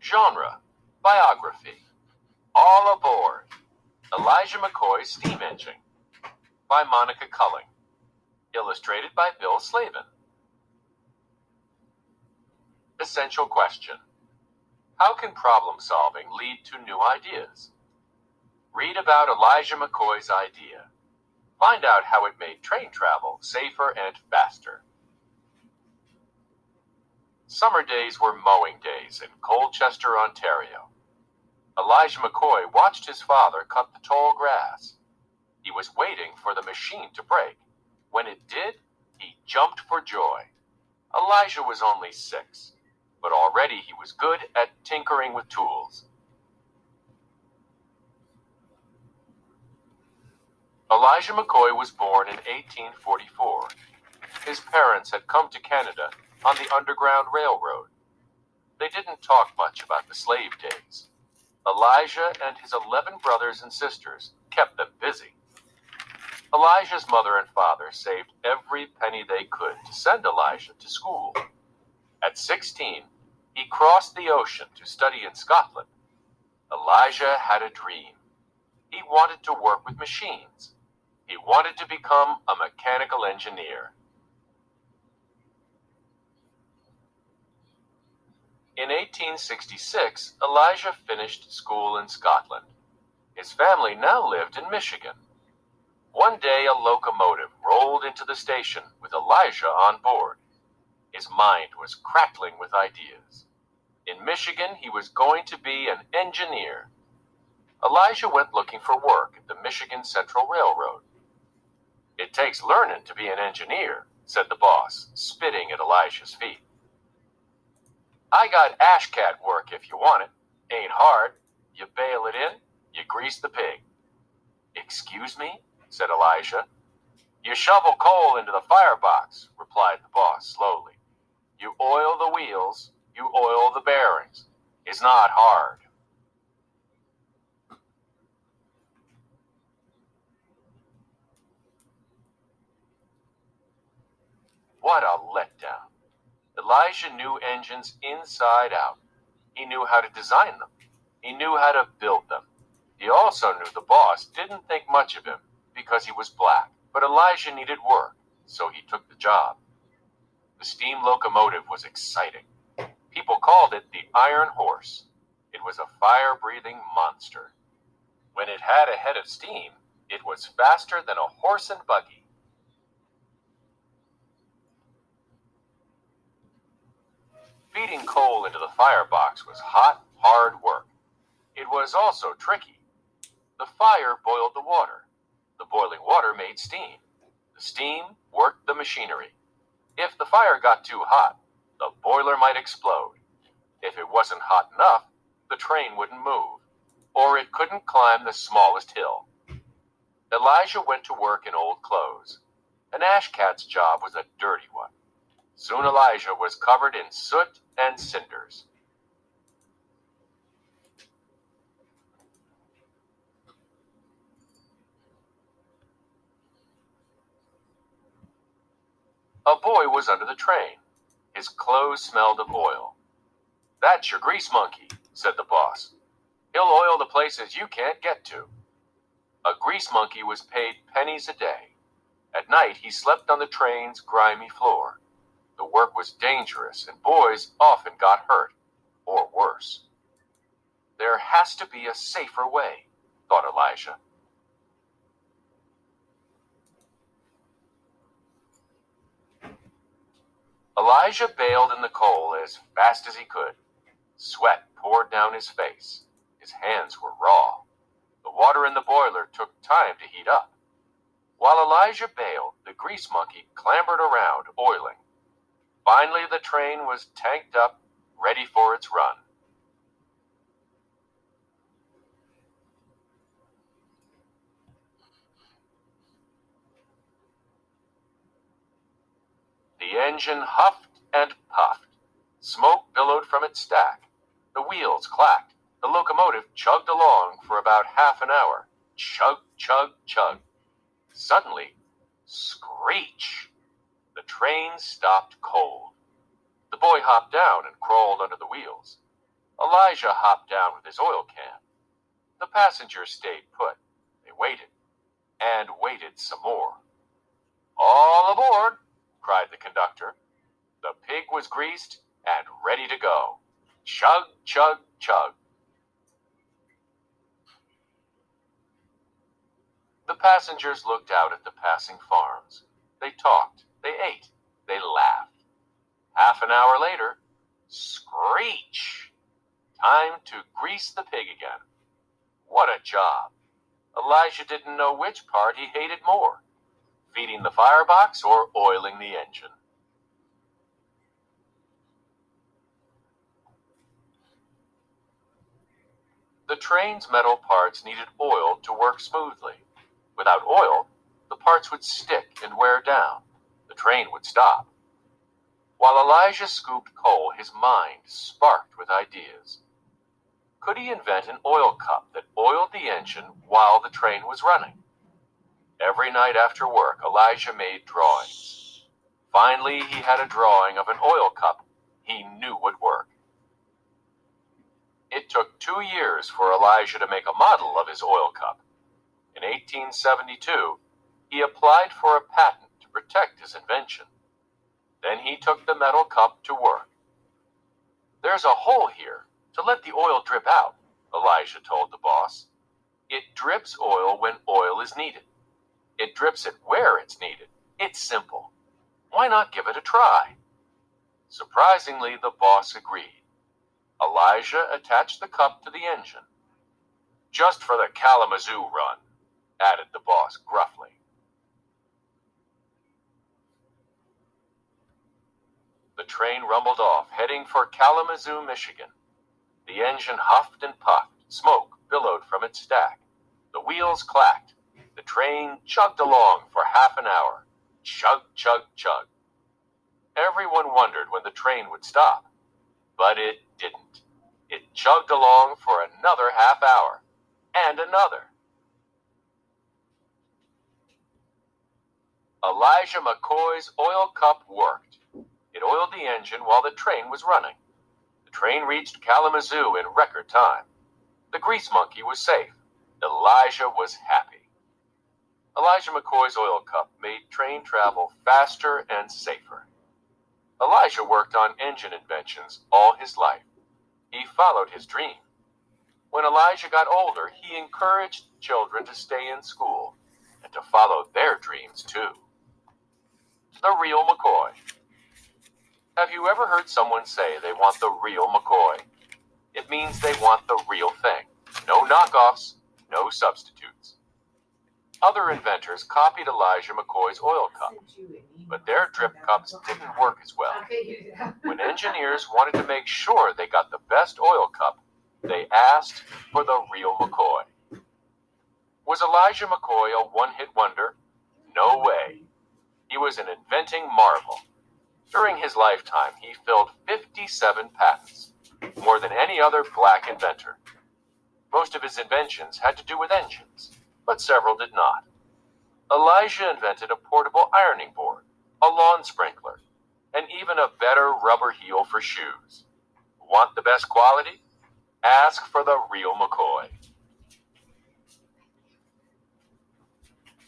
Genre, biography. All Aboard, Elijah McCoy's Steam Engine, by Monica Culling. Illustrated by Bill Slavin. Essential question. How can problem solving lead to new ideas? Read about Elijah McCoy's idea. Find out how it made train travel safer and faster. Summer days were mowing days in Colchester, Ontario. Elijah McCoy watched his father cut the tall grass. He was waiting for the machine to break. When it did, he jumped for joy. Elijah was only 6, but already he was good at tinkering with tools. Elijah McCoy was born in 1844. His parents had come to Canada on the Underground Railroad. They didn't talk much about the slave days. Elijah and his 11 brothers and sisters kept them busy. Elijah's mother and father saved every penny they could to send Elijah to school. At 16, he crossed the ocean to study in Scotland. Elijah had a dream. He wanted to work with machines. He wanted to become a mechanical engineer. In 1866, Elijah finished school in Scotland. His family now lived in Michigan. One day, a locomotive rolled into the station with Elijah on board. His mind was crackling with ideas. In Michigan, he was going to be an engineer. Elijah went looking for work at the Michigan Central Railroad. "It takes learning to be an engineer," said the boss, spitting at Elijah's feet. "I got ashcat work if you want it. Ain't hard. You bail it in, you grease the pig." "Excuse me?" said Elijah. "You shovel coal into the firebox," replied the boss slowly. "You oil the wheels, you oil the bearings. It's not hard." What a letdown. Elijah knew engines inside out. He knew how to design them. He knew how to build them. He also knew the boss didn't think much of him because he was black, but Elijah needed work, so he took the job. The steam locomotive was exciting. People called it the Iron Horse. It was a fire-breathing monster. When it had a head of steam, it was faster than a horse and buggy. Feeding coal into the firebox was hot, hard work. It was also tricky. The fire boiled the water. The boiling water made steam. The steam worked the machinery. If the fire got too hot, the boiler might explode. If it wasn't hot enough, the train wouldn't move, or it couldn't climb the smallest hill. Elijah went to work in old clothes. An ashcat's job was a dirty one. Soon Elijah was covered in soot and cinders. A boy was under the train. His clothes smelled of oil. "That's your grease monkey," said the boss. "He'll oil the places you can't get to." A grease monkey was paid pennies a day. At night, he slept on the train's grimy floor. The work was dangerous, and boys often got hurt, or worse. There has to be a safer way, thought Elijah. Elijah baled in the coal as fast as he could. Sweat poured down his face. His hands were raw. The water in the boiler took time to heat up. While Elijah baled, the grease monkey clambered around, oiling. Finally, the train was tanked up, ready for its run. The engine huffed and puffed. Smoke billowed from its stack. The wheels clacked. The locomotive chugged along for about half an hour. Chug, chug, chug. Suddenly, screech! The train stopped cold. The boy hopped down and crawled under the wheels. Elijah hopped down with his oil can. The passengers stayed put. They waited, and waited some more. "All aboard!" cried the conductor. The pig was greased and ready to go. Chug, chug, chug. The passengers looked out at the passing farms. They talked, they ate, they laughed. Half an hour later, screech! Time to grease the pig again. What a job! Elijah didn't know which part he hated more, feeding the firebox or oiling the engine. The train's metal parts needed oil to work smoothly. Without oil, the parts would stick and wear down. The train would stop. While Elijah scooped coal, his mind sparked with ideas. Could he invent an oil cup that oiled the engine while the train was running? Every night after work, Elijah made drawings. Finally, he had a drawing of an oil cup he knew would work. It took 2 years for Elijah to make a model of his oil cup. In 1872, he applied for a patent to protect his invention. Then he took the metal cup to work. "There's a hole here to let the oil drip out," Elijah told the boss. "It drips oil when oil is needed. It drips it where it's needed. It's simple. Why not give it a try?" Surprisingly, the boss agreed. Elijah attached the cup to the engine. "Just for the Kalamazoo run," added the boss gruffly. The train rumbled off, heading for Kalamazoo, Michigan. The engine huffed and puffed. Smoke billowed from its stack. The wheels clacked. The train chugged along for half an hour. Chug, chug, chug. Everyone wondered when the train would stop. But it didn't. It chugged along for another half hour. And another. Elijah McCoy's oil cup worked. It oiled the engine while the train was running. The train reached Kalamazoo in record time. The grease monkey was safe. Elijah was happy. Elijah McCoy's oil cup made train travel faster and safer. Elijah worked on engine inventions all his life. He followed his dream. When Elijah got older, he encouraged children to stay in school and to follow their dreams too. The real McCoy. Have you ever heard someone say they want the real McCoy? It means they want the real thing. No knockoffs, no substitutes. Other inventors copied Elijah McCoy's oil cup, but their drip cups didn't work as well. When engineers wanted to make sure they got the best oil cup, they asked for the real McCoy. Was Elijah McCoy a one-hit wonder? No way. He was an inventing marvel. During his lifetime, he filled 57 patents, more than any other black inventor. Most of his inventions had to do with engines, but several did not. Elijah invented a portable ironing board, a lawn sprinkler, and even a better rubber heel for shoes. Want the best quality? Ask for the real McCoy.